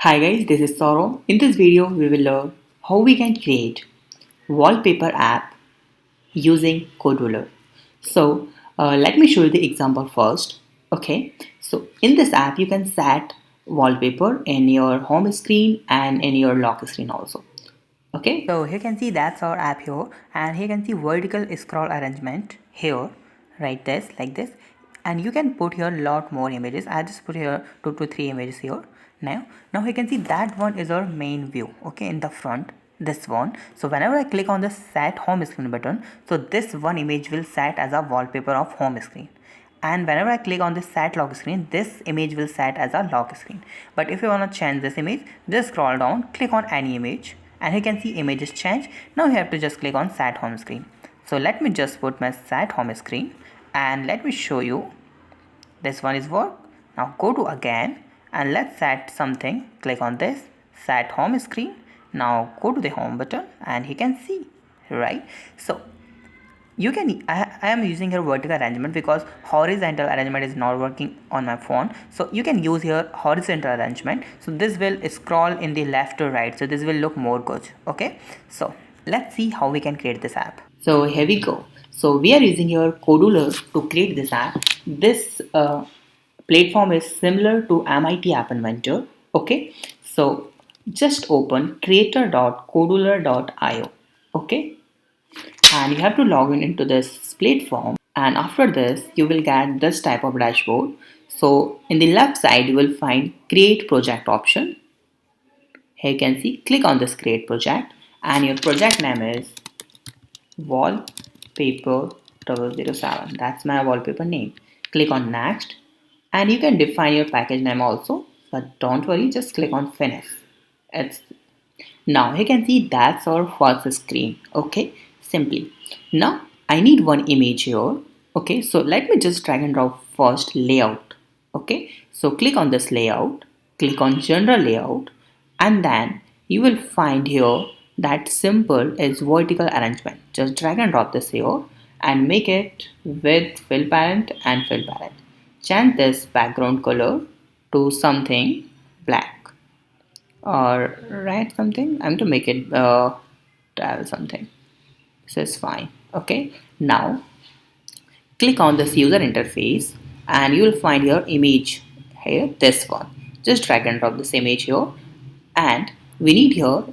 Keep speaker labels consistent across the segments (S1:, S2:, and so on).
S1: Hi guys, this is Saurav. In this video, we will learn how we can create wallpaper app using Kodular. Let me show you the example first. Okay, so in this app, you can set wallpaper in your home screen and in your lock screen also. Okay, so you can see that's our app here, and here you can see vertical scroll arrangement here, right? This like this, and you can put here lot more images. I just put here 2 to 3 images here. Now you can see that one is our main view. Okay, in the front, this one. So whenever I click on the set home screen button, so this one image will set as a wallpaper of home screen. And whenever I click on this set lock screen, this image will set as a lock screen. But if you want to change this image, just scroll down, click on any image, and you can see images change. Now you have to just click on set home screen. So let me just put my set home screen, and let me show you. This one is work. Now go to again, and let's set something. Click on this set home screen. Now go to the home button, and you can see, right? So you can I am using here vertical arrangement because horizontal arrangement is not working on my phone. So you can use here horizontal arrangement. So this will scroll in the left or right, so this will look more good. Okay, so let's see how we can create this app. So here we go. So we are using here Kodular to create this app. This platform is similar to MIT App Inventor. Okay, so just open creator.kodular.io. Okay, and you have to log in into this platform, and after this you will get this type of dashboard. So in the left side you will find create project option. Here you can see, click on this create project, and your project name is wallpaper 007. That's my wallpaper name. Click on next, and you can define your package name also, but don't worry, just click on finish. It's Now you can see that's our first screen. Okay, simply. Now I need one image here. Okay, so let me just drag and drop first layout. Okay, so click on this layout, click on general layout, and then you will find here that symbol is vertical arrangement. Just drag and drop this here and make it with fill parent and fill parent. Change this background color to something black, or write something. I'm to make it travel something. This is fine. Okay, now click on this user interface, and you will find your image here, this one. Just drag and drop this image here, and we need here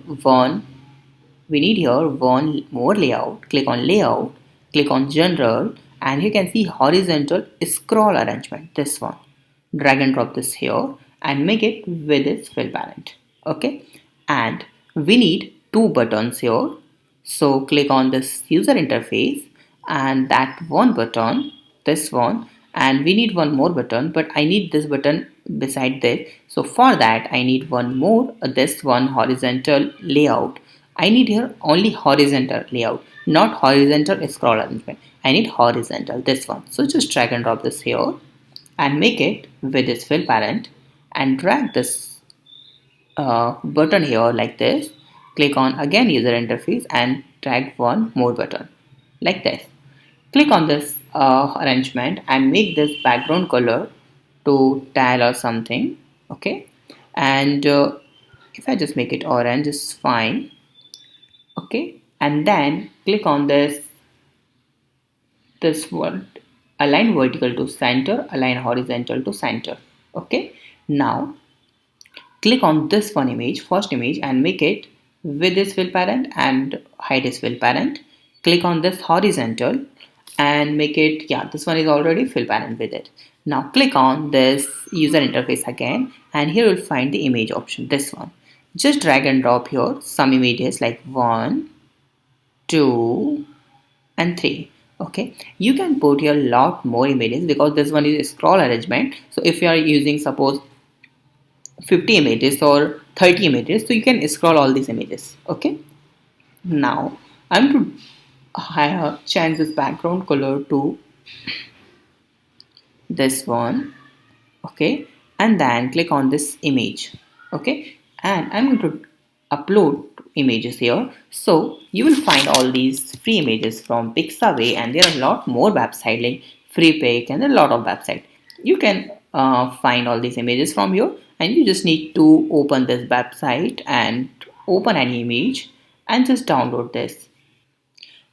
S1: one more layout. Click on layout, click on general, and you can see horizontal scroll arrangement, this one. Drag and drop this here and make it with its fill parent. Okay, and we need two buttons here. So click on this user interface, and that one button, this one, and we need one more button, but I need this button beside this. So for that I need one more, this one horizontal layout. I need here only horizontal layout, not horizontal scroll arrangement. I need horizontal, this one. So just drag and drop this here and make it with this fill parent, and drag this button here like this. Click on again user interface and drag one more button like this. Click on this arrangement and make this background color to tile or something. Okay, and if I just make it orange, it's fine. Okay, and then click on this one, align vertical to center, align horizontal to center. Okay, now click on this one image, first image, and make it with this fill parent and hide this fill parent. Click on this horizontal and make it, yeah, this one is already fill parent with it. Now click on this user interface again, and here you'll find the image option, this one. Just drag and drop here some images like 1, 2, and 3. Okay, you can put here a lot more images because this one is scroll arrangement. So if you are using suppose 50 images or 30 images, so you can scroll all these images. Okay, now I'm to change this background color to this one. Okay, and then click on this image. Okay, and I'm going to upload images here. So you will find all these free images from Pixabay, and there are a lot more websites like FreePic, and a lot of websites. You can find all these images from here, and you just need to open this website and open an image and just download this.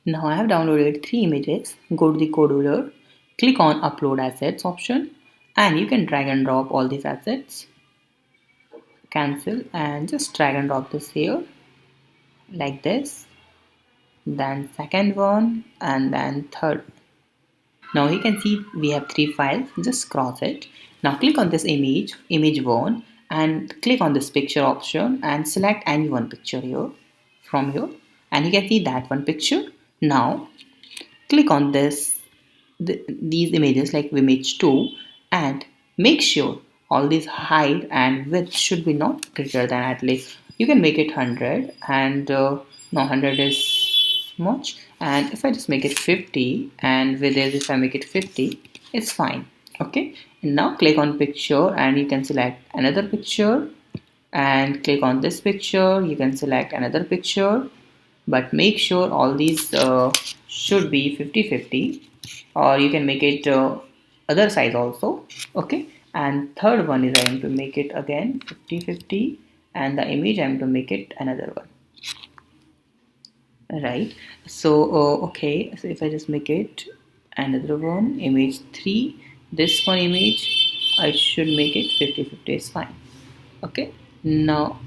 S1: Now I have downloaded 3 images. Go to the Kodular, click on upload assets option, and you can drag and drop all these assets. Cancel and just drag and drop this here like this, then second one, and then third. Now you can see we have 3 files. Just cross it. Now click on this image 1, and click on this picture option and select any one picture here from here, and you can see that one picture. Now click on these images like image 2, and make sure all these height and width should be not greater than, at least you can make it 100, and no, 100 is much, and if I just make it 50, and with this if I make it 50, it's fine. Okay, and now click on picture and you can select another picture, and click on this picture, you can select another picture, but make sure all these should be 50-50, or you can make it other size also. Okay, and third one is I am to make it again 50-50, and the image I am to make it another one, right? So okay, so if I just make it another one, image 3, this one image I should make it 50-50 is fine. Okay, now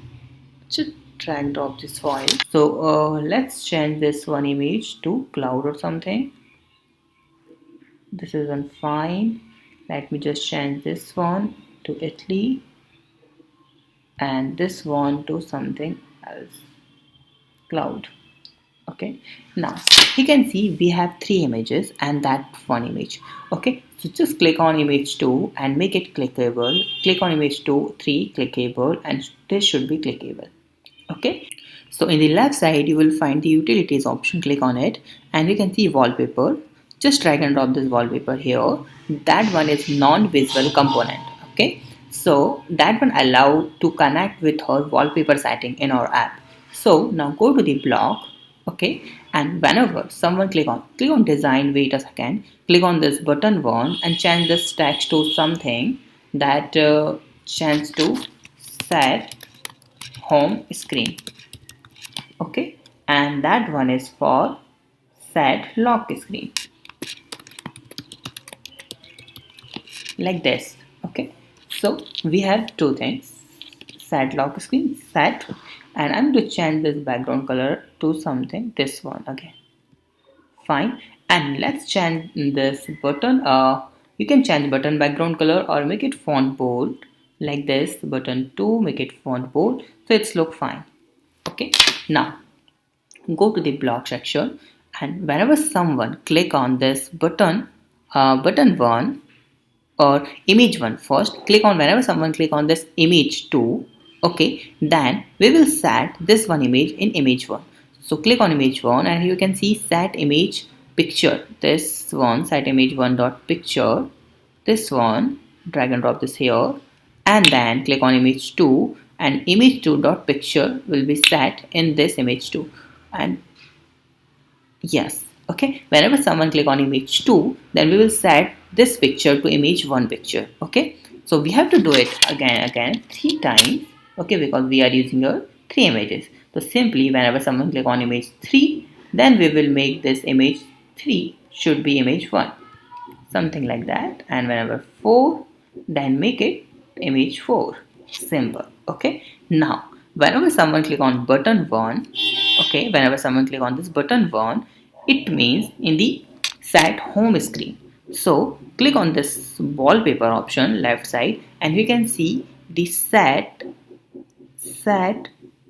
S1: just drag drop this file. So let's change this one image to cloud or something. This is one fine. Let me just change this one to Italy, and this one to something else, cloud. Okay, now you can see we have 3 images and that one image. Okay, so just click on image 2 and make it clickable. Click on image 2, 3, clickable, and this should be clickable. Okay, so in the left side you will find the utilities option. Click on it and you can see wallpaper. Just drag and drop this wallpaper here. That one is non-visual component. Okay, so that one allow to connect with our wallpaper setting in our app. So now go to the block. Okay, and whenever someone click on design, wait a second, click on this button one and change this text to something that change to set home screen. Okay, and that one is for set lock screen, like this. Okay, so we have two things, set lock screen, set, and I'm going to change this background color to something, this one again, fine. And let's change this button, you can change button background color or make it font bold, like this. Button 2, make it font bold, so it's look fine. Okay, now go to the block section, and whenever someone click on this button, button 1 or image 1, first click on, whenever someone click on this image 2, okay, then we will set this one image in image 1. So click on image 1 and you can see set image picture, this one, set image 1 dot picture, this one, drag and drop this here, and then click on image 2, and image 2 dot picture will be set in this image 2. And yes, okay, whenever someone click on image 2, then we will set this picture to image 1 picture. Okay, so we have to do it again 3 times. Okay, because we are using your 3 images. So simply whenever someone click on image 3, then we will make this image 3 should be image 1, something like that. And whenever 4, then make it image 4, simple. Okay, now whenever someone click on button 1, okay, whenever someone click on this button 1, it means in the set home screen. So click on this wallpaper option left side, and you can see the set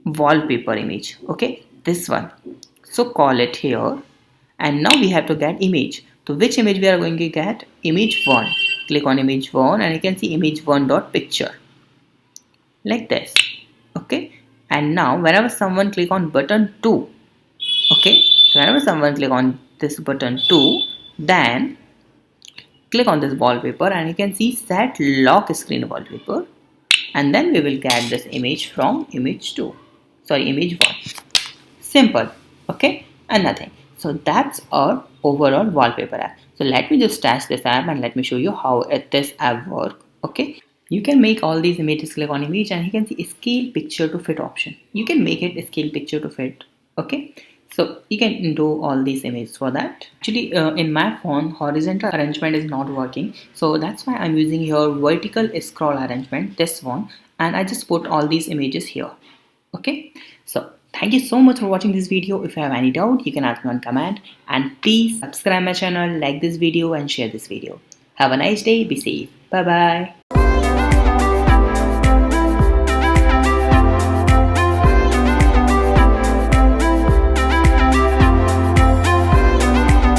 S1: wallpaper image. Okay, this one. So call it here, and now we have to get image. So which image we are going to get? Image 1. Click on image 1 and you can see image 1 dot picture, like this. Okay, and now whenever someone click on button 2, okay, so whenever someone click on this button 2, then click on this wallpaper and you can see set lock screen wallpaper, and then we will get this image from image 2, sorry, image 1. Simple. Okay, and nothing. So that's our overall wallpaper app. So let me just test this app and let me show you how this app works. Okay, You can make all these images, click on image, and you can see scale picture to fit option. You can make it scale picture to fit. Okay, so you can do all these images for that. Actually, in my phone, horizontal arrangement is not working, so that's why I'm using your vertical scroll arrangement, this one, and I just put all these images here. Okay, so thank you so much for watching this video. If you have any doubt, you can ask me on comment, and please subscribe my channel, like this video, and share this video. Have a nice day. Be safe. Bye bye.